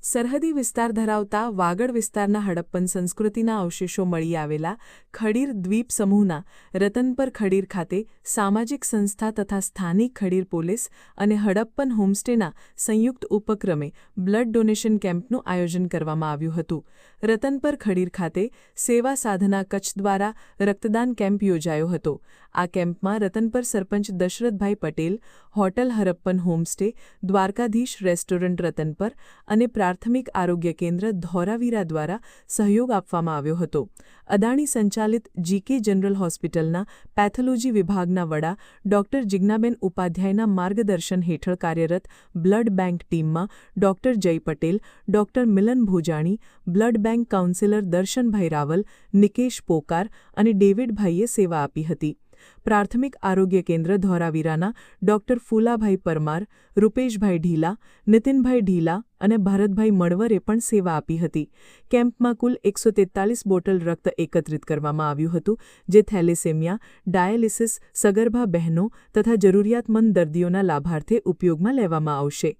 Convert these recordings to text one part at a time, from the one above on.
સરહદી વિસ્તાર ધરાવતા વાગડ વિસ્તારના હડપ્પન સંસ્કૃતિના અવશેષો મળી આવેલા ખડીર દ્વીપ સમૂહના રતનપર ખડીર ખાતે સામાજિક સંસ્થા તથા સ્થાનિક ખડીર પોલીસ અને હડપ્પન હોમસ્ટેના સંયુક્ત ઉપક્રમે બ્લડ ડોનેશન કેમ્પનું આયોજન કરવામાં આવ્યું હતું. રતનપર ખડીર ખાતે સેવા સાધના કચ્છ દ્વારા રક્તદાન કેમ્પ યોજાયો હતો. આ કેમ્પમાં Ratanpar sarpanch Dasharathbhai Patel, hotel Harappan homestay, Dwarkadhish restaurant Ratanpar અને પ્રાથમિક આરોગ્ય કેન્દ્ર ધોરાવીરા દ્વારા સહયોગ આપવામાં આવ્યો હતો. અદાણી સંચાલિત જીકે જનરલ હોસ્પિટલના પેથોલોજી વિભાગના વડા ડોક્ટર જિજ્ઞાબેન ઉપાધ્યાયના માર્ગદર્શન હેઠળ કાર્યરત બ્લડ બેંક ટીમમાં ડોક્ટર જય પટેલ, ડોક્ટર મિલન Bhojani, blood bank councillor Darshanbhai Raval, Nikesh પોકાર અને ડેવિડભાઈએ સેવા આપી હતી. પ્રાથમિક આરોગ્ય કેન્દ્ર ધોરાવીરાના ડોક્ટર ફૂલાભાઈ પરમાર, રૂપેશભાઈ ઢીલા, નીતિનભાઈ ઢીલા અને ભારતભાઈ મણવરે પણ સેવા આપી હતી. કેમ્પમાં કુલ 143 બોટલ રક્ત એકત્રિત કરવામાં આવ્યું હતું, જે થેલેસેમિયા, ડાયાલિસિસ, સગર્ભા બહેનો તથા જરૂરિયાતમંદ દર્દીઓના લાભાર્થે ઉપયોગમાં લેવામાં આવશે.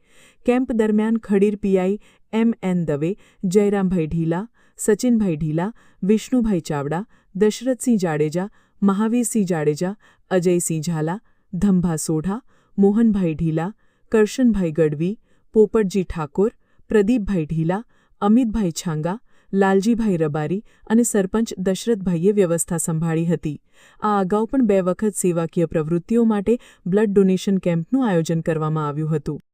કેમ્પ દરમિયાન ખડીર પીઆઈ એમ.એન. દવે, જયરામભાઈ ઢીલા, સચિનભાઈ ઢીલા, વિષ્ણુભાઈ ચાવડા, દશરથસિંહ જાડેજા, મહાવીરસિંહ જાડેજા, અજયસિંહ ઝાલા, ધંભા સોઢા, મોહનભાઈ ઢીલા, કરશનભાઈ ગઢવી, પોપટજી ઠાકોર, પ્રદીપભાઈ ઢીલા, અમિતભાઈ છાંગા, લાલજીભાઈ રબારી અને સરપંચ દશરથભાઈએ વ્યવસ્થા સંભાળી હતી. આ અગાઉ પણ 2 વખત સેવાકીય પ્રવૃત્તિઓ માટે બ્લડ ડોનેશન કેમ્પનું આયોજન કરવામાં આવ્યું હતું.